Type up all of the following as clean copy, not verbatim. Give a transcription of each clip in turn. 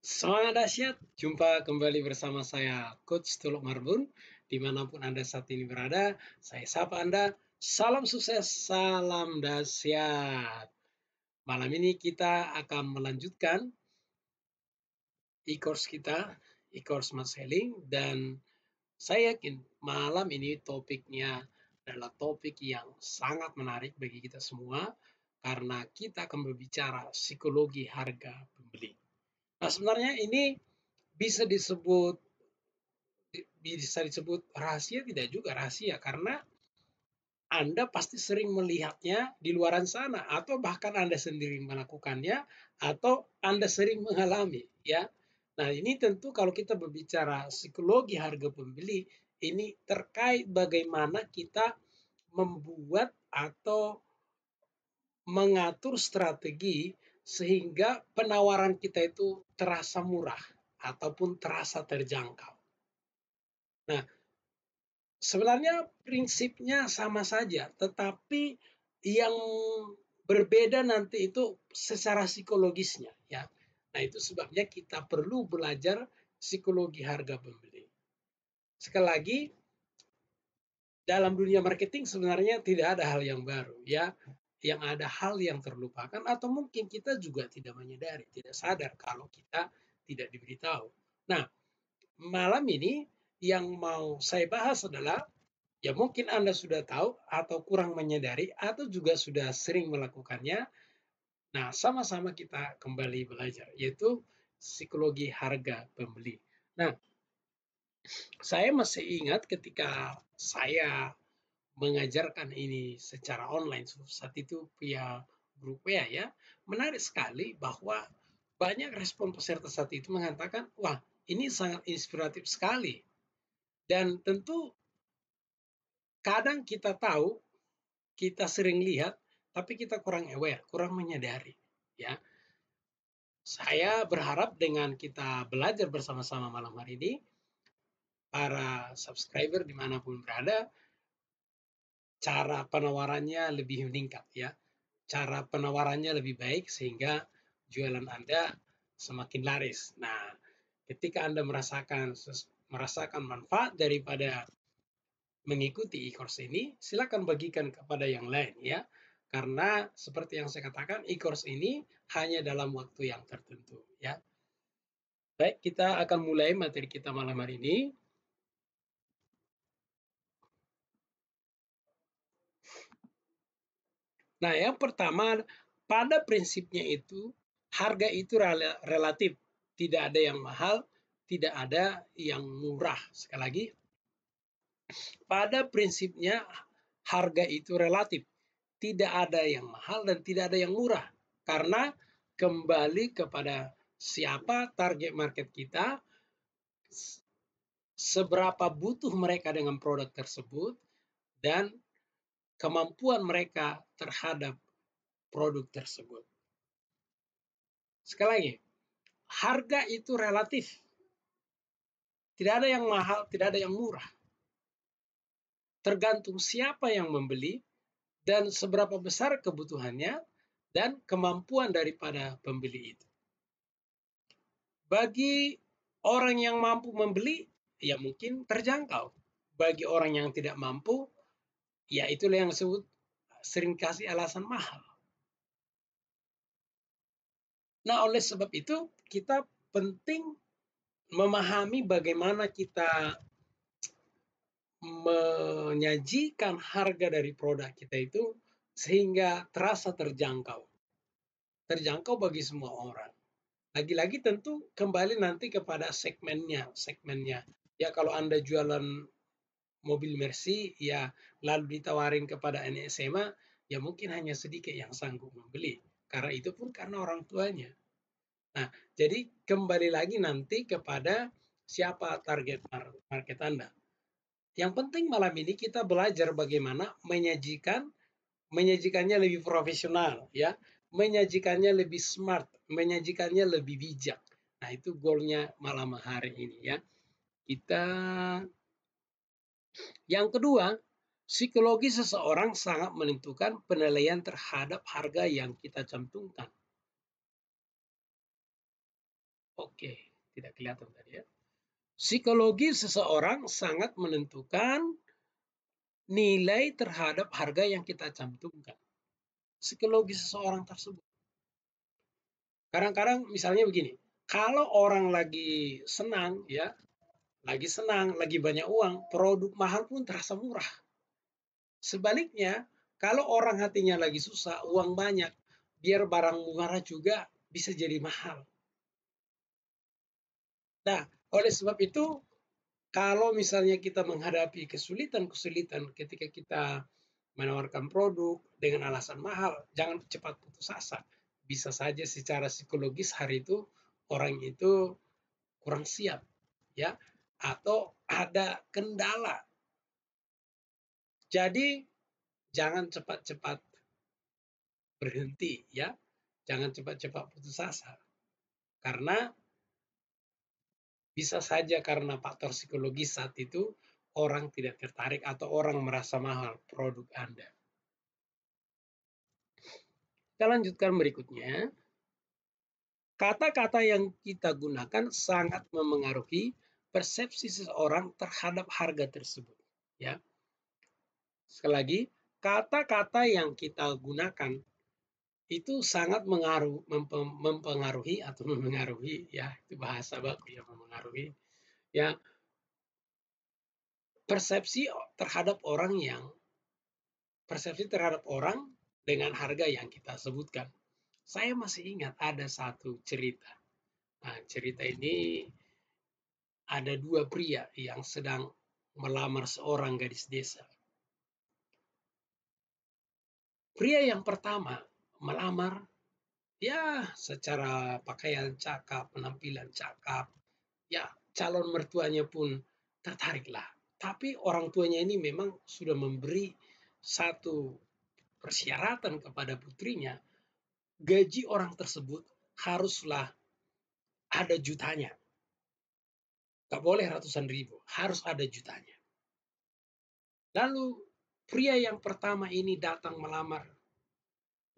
Semangat dahsyat, jumpa kembali bersama saya Coach Tuluk Marbun. Dimanapun Anda saat ini berada, saya sapa Anda, salam sukses, salam dahsyat. Malam ini kita akan melanjutkan e-course kita, e-course Smart Selling, dan saya yakin malam ini topiknya adalah topik yang sangat menarik bagi kita semua, karena kita akan berbicara psikologi harga pembeli. Nah, sebenarnya ini bisa disebut bisa disebut rahasia, tidak juga rahasia, karena Anda pasti sering melihatnya di luaran sana, atau bahkan Anda sendiri melakukannya, atau Anda sering mengalami, ya. Nah, ini tentu kalau kita berbicara psikologi harga pembeli, ini terkait bagaimana kita membuat atau mengatur strategi sehingga penawaran kita itu terasa murah ataupun terasa terjangkau. Nah, sebenarnya prinsipnya sama saja, tetapi yang berbeda nanti itu secara psikologisnya, ya. Nah, itu sebabnya kita perlu belajar psikologi harga pembeli. Sekali lagi, dalam dunia marketing sebenarnya tidak ada hal yang baru, ya. Yang ada hal yang terlupakan atau mungkin kita juga tidak menyadari, tidak sadar kalau kita tidak diberitahu. Nah, malam ini yang mau saya bahas adalah, ya mungkin Anda sudah tahu atau kurang menyadari atau juga sudah sering melakukannya. Nah, sama-sama kita kembali belajar, yaitu psikologi harga pembeli. Nah, saya masih ingat ketika saya mengajarkan ini secara online saat itu via grup WA, ya. Menarik sekali bahwa banyak respon peserta saat itu mengatakan, wah, ini sangat inspiratif sekali. Dan tentu kadang kita tahu, kita sering lihat, tapi kita kurang aware, kurang menyadari, ya. Saya berharap dengan kita belajar bersama-sama malam hari ini, para subscriber dimanapun berada, cara penawarannya lebih meningkat, ya. Cara penawarannya lebih baik sehingga jualan Anda semakin laris. Nah, ketika Anda merasakan manfaat daripada mengikuti e-course ini, silakan bagikan kepada yang lain, ya. Karena seperti yang saya katakan, e-course ini hanya dalam waktu yang tertentu, ya. Baik, kita akan mulai materi kita malam hari ini. Nah, yang pertama, pada prinsipnya itu, harga itu relatif. Tidak ada yang mahal, tidak ada yang murah. Sekali lagi, pada prinsipnya harga itu relatif. Tidak ada yang mahal dan tidak ada yang murah. Karena kembali kepada siapa target market kita, seberapa butuh mereka dengan produk tersebut, dan kemampuan mereka terhadap produk tersebut. Sekali lagi, harga itu relatif. Tidak ada yang mahal, tidak ada yang murah. Tergantung siapa yang membeli dan seberapa besar kebutuhannya dan kemampuan daripada pembeli itu. Bagi orang yang mampu membeli, ya mungkin terjangkau. Bagi orang yang tidak mampu, ya itulah yang disebut sering kasih alasan mahal. Nah, oleh sebab itu kita penting memahami bagaimana kita menyajikan harga dari produk kita itu sehingga terasa terjangkau. Terjangkau bagi semua orang. Lagi-lagi tentu kembali nanti kepada segmennya. Ya, kalau Anda jualan mobil Mercy, ya lalu ditawarin kepada anak SMA, ya mungkin hanya sedikit yang sanggup membeli. Karena itu pun karena orang tuanya. Nah, jadi kembali lagi nanti kepada siapa target market Anda. Yang penting malam ini kita belajar bagaimana menyajikannya lebih profesional, ya, menyajikannya lebih smart, menyajikannya lebih bijak. Nah, itu goalnya malam hari ini, ya. Kita yang kedua, psikologi seseorang sangat menentukan penilaian terhadap harga yang kita cantumkan. Oke, tidak kelihatan tadi ya. Psikologi seseorang sangat menentukan nilai terhadap harga yang kita cantumkan. Psikologi seseorang tersebut. Kadang-kadang misalnya begini, kalau orang lagi senang ya, lagi banyak uang, produk mahal pun terasa murah. Sebaliknya, kalau orang hatinya lagi susah, uang banyak, biar barang murah juga bisa jadi mahal. Nah, oleh sebab itu, kalau misalnya kita menghadapi kesulitan-kesulitan ketika kita menawarkan produk dengan alasan mahal, jangan cepat putus asa. Bisa saja secara psikologis hari itu orang itu kurang siap, ya, atau ada kendala. Jadi jangan cepat-cepat berhenti, ya, jangan cepat-cepat putus asa, karena bisa saja karena faktor psikologis saat itu orang tidak tertarik atau orang merasa mahal produk Anda. Kita lanjutkan berikutnya. Kata-kata yang kita gunakan sangat memengaruhi persepsi seseorang terhadap harga tersebut. Ya, sekali lagi, kata-kata yang kita gunakan itu sangat mempengaruhi atau memengaruhi, ya, itu bahasa baku yang memengaruhi, ya, persepsi terhadap orang yang persepsi terhadap orang dengan harga yang kita sebutkan. Saya masih ingat ada satu cerita. Nah, cerita ini ada dua pria yang sedang melamar seorang gadis desa. Pria yang pertama melamar, ya, secara pakaian cakap, penampilan cakap, ya, calon mertuanya pun tertariklah. Tapi orang tuanya ini memang sudah memberi satu persyaratan kepada putrinya, gaji orang tersebut haruslah ada jutanya. Gak boleh ratusan ribu, harus ada jutanya. Lalu pria yang pertama ini datang melamar,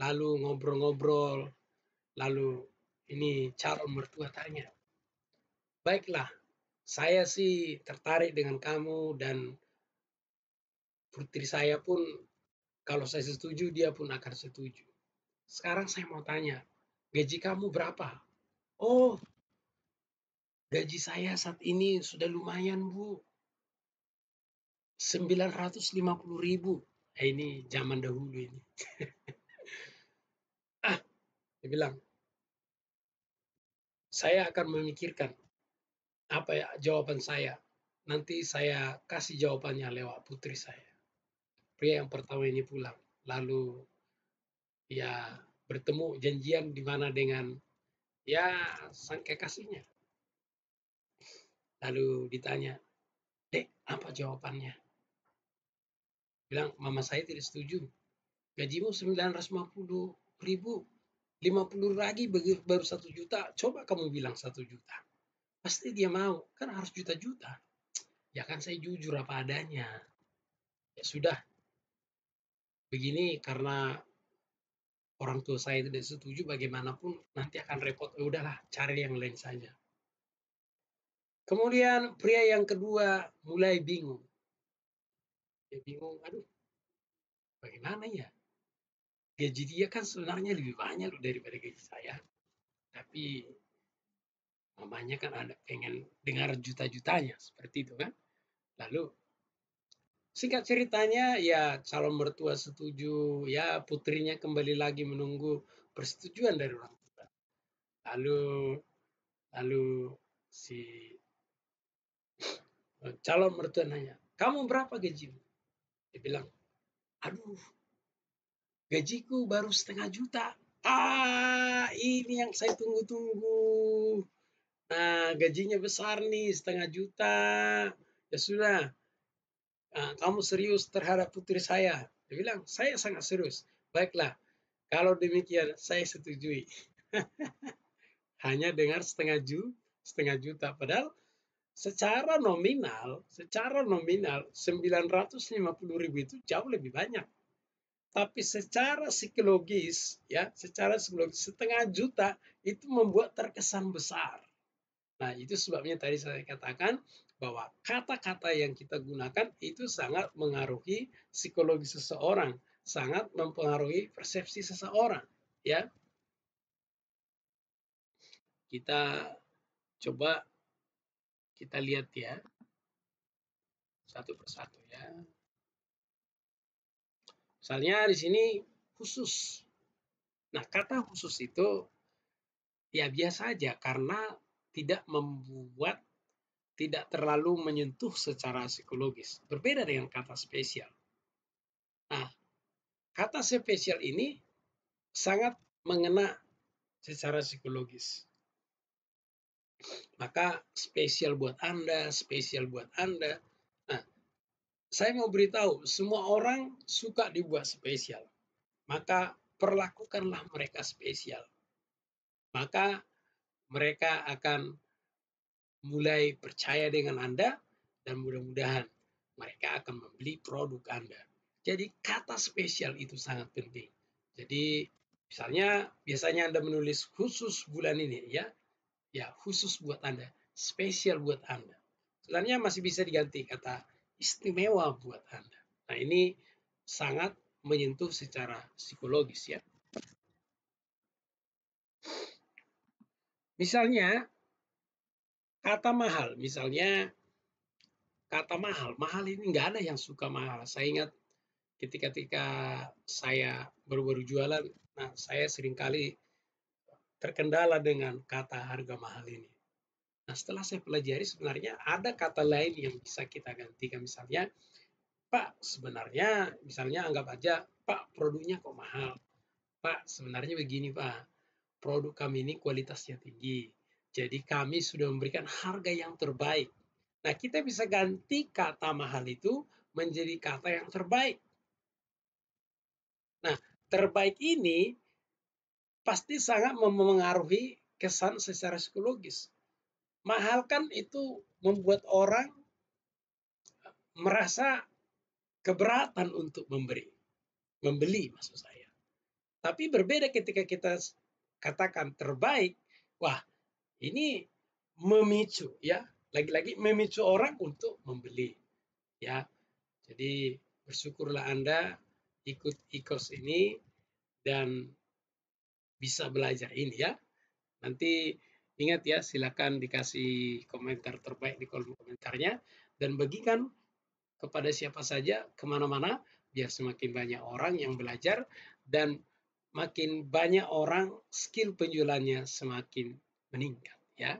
lalu ngobrol-ngobrol, lalu ini calon mertua tanya, baiklah, saya sih tertarik dengan kamu dan putri saya pun kalau saya setuju dia pun akan setuju. Sekarang saya mau tanya, gaji kamu berapa? Oh, gaji saya saat ini sudah lumayan, Bu. 950.000. Ini zaman dahulu ini. Dia bilang, saya akan memikirkan apa ya jawaban saya. Nanti saya kasih jawabannya lewat putri saya. Pria yang pertama ini pulang. Lalu ya bertemu janjian di mana dengan ya sang kekasihnya. Lalu ditanya, Dek, apa jawabannya? Bilang, mama saya tidak setuju. Gajimu 950.000. 50 lagi baru 1 juta. Coba kamu bilang 1 juta. Pasti dia mau. Kan harus juta-juta. Ya kan saya jujur apa adanya. Ya sudah. Begini karena orang tua saya tidak setuju bagaimanapun nanti akan repot. Ya udahlah, cari yang lain saja. Kemudian pria yang kedua mulai bingung. Dia bingung, aduh, bagaimana ya? Gaji dia kan sebenarnya lebih banyak loh daripada gaji saya. Tapi mamanya kan ada pengen dengar juta-jutanya seperti itu kan. Lalu singkat ceritanya ya calon mertua setuju, ya putrinya kembali lagi menunggu persetujuan dari orang tua. Lalu lalu si calon mertua nanya, kamu berapa gajimu? Dia bilang, aduh, gajiku baru 500.000. Ini yang saya tunggu-tunggu. Nah, gajinya besar nih, 500.000. Ya sudah, kamu serius terhadap putri saya? Dia bilang, saya sangat serius. Baiklah, kalau demikian saya setujui. Hanya dengar 500.000. Padahal secara nominal 950.000 itu jauh lebih banyak. Tapi secara psikologis, ya, secara psikologis 500.000 itu membuat terkesan besar. Nah, itu sebabnya tadi saya katakan bahwa kata-kata yang kita gunakan itu sangat mengaruhi psikologi seseorang, sangat mempengaruhi persepsi seseorang, ya. Kita coba kita lihat ya, satu persatu ya. Misalnya di sini khusus. Nah, kata khusus itu ya biasa aja karena tidak membuat, tidak terlalu menyentuh secara psikologis. Berbeda dengan kata spesial. Nah, kata spesial ini sangat mengena secara psikologis. Maka spesial buat Anda, spesial buat Anda. Nah, saya mau beritahu, semua orang suka dibuat spesial. Maka perlakukanlah mereka spesial. Maka mereka akan mulai percaya dengan Anda dan mudah-mudahan mereka akan membeli produk Anda. Jadi kata spesial itu sangat penting. Jadi misalnya biasanya Anda menulis khusus bulan ini ya, ya khusus buat Anda, spesial buat Anda. Sebenarnya masih bisa diganti kata istimewa buat Anda. Nah, ini sangat menyentuh secara psikologis ya. Misalnya kata mahal, misalnya kata mahal, mahal ini nggak ada yang suka mahal. Saya ingat ketika saya baru-baru jualan, nah saya seringkali terkendala dengan kata harga mahal ini. Nah, setelah saya pelajari sebenarnya ada kata lain yang bisa kita gantikan. Misalnya, Pak, sebenarnya misalnya anggap aja, Pak, produknya kok mahal. Pak, sebenarnya begini, Pak. Produk kami ini kualitasnya tinggi. Jadi kami sudah memberikan harga yang terbaik. Nah, kita bisa ganti kata mahal itu menjadi kata yang terbaik. Nah, terbaik ini pasti sangat memengaruhi kesan secara psikologis. Mahal kan itu membuat orang merasa keberatan untuk membeli maksud saya. Tapi berbeda ketika kita katakan terbaik, wah ini memicu ya, lagi-lagi memicu orang untuk membeli ya. Jadi bersyukurlah Anda ikut e-course ini dan bisa belajar ini ya. Nanti ingat ya, silakan dikasih komentar terbaik di kolom komentarnya dan bagikan kepada siapa saja kemana-mana biar semakin banyak orang yang belajar dan makin banyak orang skill penjualannya semakin meningkat ya.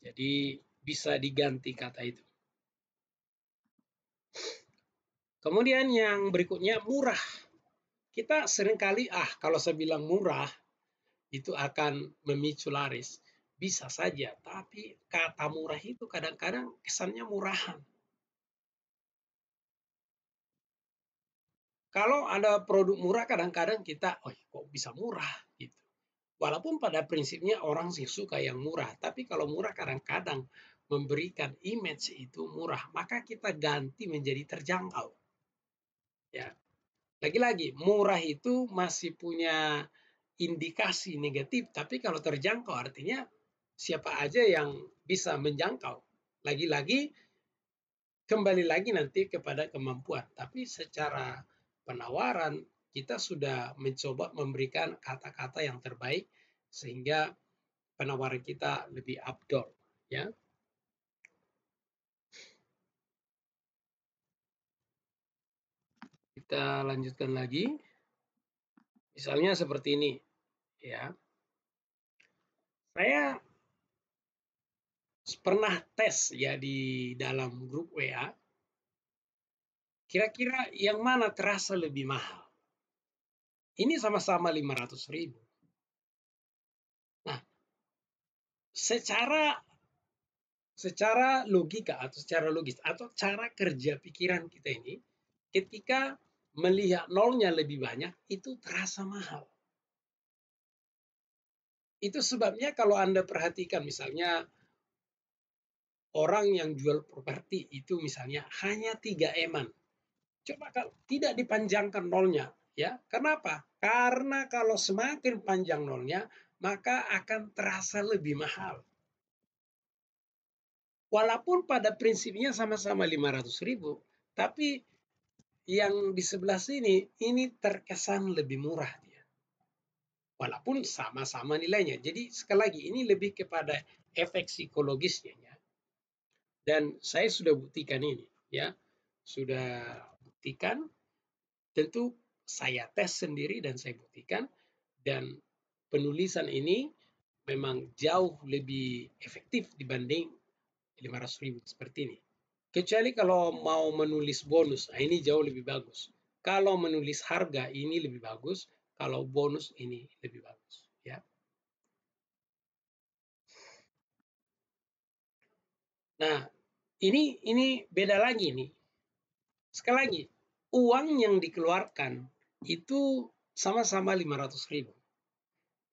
Jadi bisa diganti kata itu. Kemudian yang berikutnya murah. Kita seringkali kalau saya bilang murah itu akan memicu laris. Bisa saja, tapi kata murah itu kadang-kadang kesannya murahan. Kalau ada produk murah kadang-kadang kita, oh kok bisa murah gitu. Walaupun pada prinsipnya orang sih suka yang murah, tapi kalau murah kadang-kadang memberikan image itu murah, maka kita ganti menjadi terjangkau. Ya, lagi-lagi murah itu masih punya indikasi negatif, tapi kalau terjangkau artinya siapa aja yang bisa menjangkau. Lagi-lagi kembali lagi nanti kepada kemampuan, tapi secara penawaran kita sudah mencoba memberikan kata-kata yang terbaik sehingga penawaran kita lebih abdol ya. Kita lanjutkan lagi. Misalnya seperti ini ya. Saya pernah tes ya di dalam grup WA. Kira-kira yang mana terasa lebih mahal? Ini sama-sama 500.000. Nah, secara logika atau secara logis atau cara kerja pikiran kita ini, ketika melihat nolnya lebih banyak, itu terasa mahal. Itu sebabnya kalau Anda perhatikan misalnya orang yang jual properti itu misalnya hanya 3 eman. Coba kalau tidak dipanjangkan nolnya, ya. Kenapa? Karena kalau semakin panjang nolnya, maka akan terasa lebih mahal. Walaupun pada prinsipnya sama-sama 500.000, tapi yang di sebelah sini ini terkesan lebih murah dia. Walaupun sama-sama nilainya. Jadi sekali lagi ini lebih kepada efek psikologisnya ya. Dan saya sudah buktikan ini ya. Sudah buktikan, tentu saya tes sendiri dan saya buktikan, dan penulisan ini memang jauh lebih efektif dibanding 500.000 seperti ini. Kecuali kalau mau menulis bonus, nah ini jauh lebih bagus. Kalau menulis harga ini lebih bagus, kalau bonus ini lebih bagus, ya. Nah, ini beda lagi nih. Sekali lagi, uang yang dikeluarkan itu sama-sama 500.000.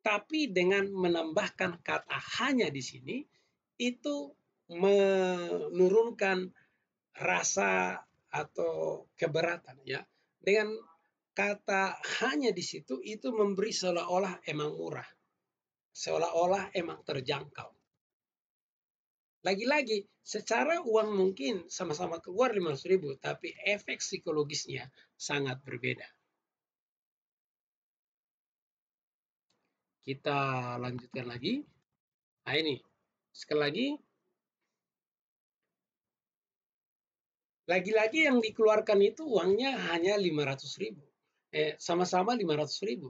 Tapi dengan menambahkan kata hanya di sini, itu menurunkan rasa atau keberatan ya. Dengan kata hanya di situ itu memberi seolah-olah emang murah, seolah-olah emang terjangkau. Lagi-lagi, secara uang mungkin sama-sama keluar 500.000, tapi efek psikologisnya sangat berbeda. Kita lanjutkan lagi. Nah ini, sekali lagi yang dikeluarkan itu uangnya hanya 500.000. Sama-sama 500.000.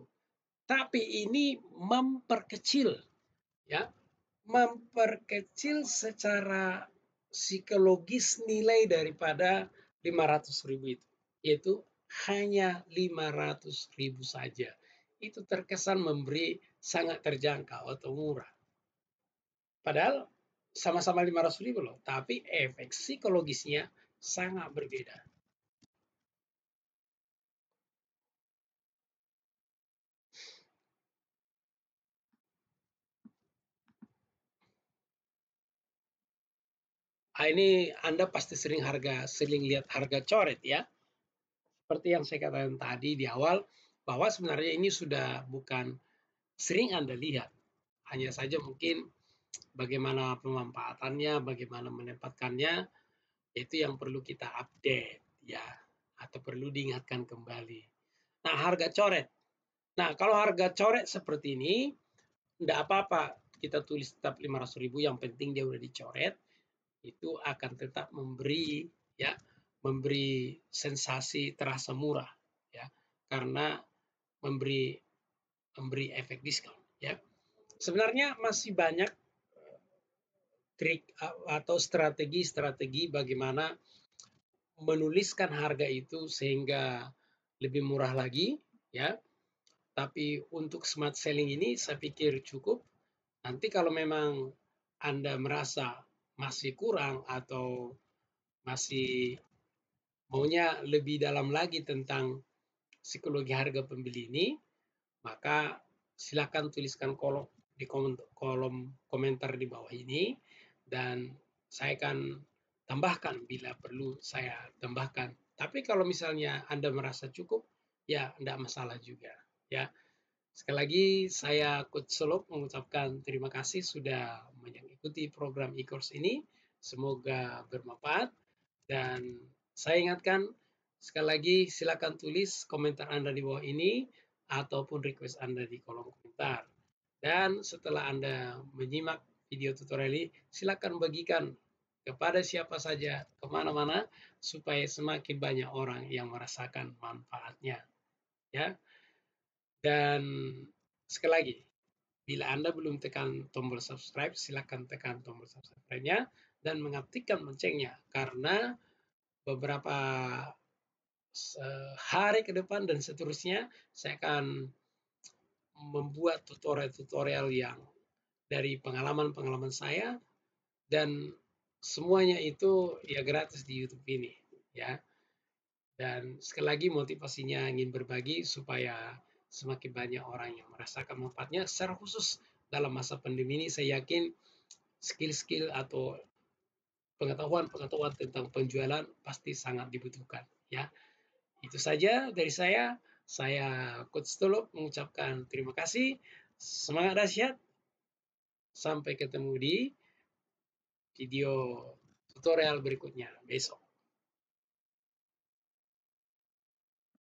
Tapi ini memperkecil, ya, memperkecil secara psikologis nilai daripada 500.000 itu, yaitu hanya 500.000 saja. Itu terkesan memberi sangat terjangkau atau murah. Padahal sama-sama 500.000 loh, tapi efek psikologisnya sangat berbeda. Nah, ini Anda pasti sering lihat harga coret ya. Seperti yang saya katakan tadi di awal, bahwa sebenarnya ini sudah bukan sering Anda lihat. Hanya saja mungkin bagaimana pemanfaatannya, bagaimana menempatkannya, itu yang perlu kita update ya, atau perlu diingatkan kembali. Nah, harga coret. Nah, kalau harga coret seperti ini, tidak apa-apa kita tulis tetap 500.000, yang penting dia udah dicoret, itu akan tetap memberi ya, memberi sensasi terasa murah ya, karena memberi memberi efek diskon ya. Sebenarnya masih banyak trik atau strategi-strategi bagaimana menuliskan harga itu sehingga lebih murah lagi ya. Tapi untuk smart selling ini saya pikir cukup. Nanti kalau memang Anda merasa masih kurang atau masih maunya lebih dalam lagi tentang psikologi harga pembeli ini, maka silakan tuliskan di kolom komentar di bawah ini, dan saya akan tambahkan bila perlu saya tambahkan. Tapi kalau misalnya Anda merasa cukup, ya tidak masalah juga. Ya, sekali lagi saya Coach Solok mengucapkan terima kasih sudah mengikuti program e-course ini. Semoga bermanfaat, dan saya ingatkan sekali lagi silakan tulis komentar Anda di bawah ini ataupun request Anda di kolom komentar. Dan setelah Anda menyimak video tutorial ini, silakan bagikan kepada siapa saja, kemana-mana, supaya semakin banyak orang yang merasakan manfaatnya. Ya. Dan sekali lagi, bila Anda belum tekan tombol subscribe, silakan tekan tombol subscribe-nya dan mengaktifkan loncengnya, karena beberapa hari ke depan dan seterusnya saya akan membuat tutorial-tutorial yang dari pengalaman-pengalaman saya, dan semuanya itu ya gratis di YouTube ini ya. Dan sekali lagi motivasinya ingin berbagi supaya semakin banyak orang yang merasakan manfaatnya, secara khusus dalam masa pandemi ini. Saya yakin skill-skill atau pengetahuan-pengetahuan tentang penjualan pasti sangat dibutuhkan ya. Itu saja dari saya. Saya Coach Tolop mengucapkan terima kasih. Semangat dahsyat. Sampai ketemu di video tutorial berikutnya besok.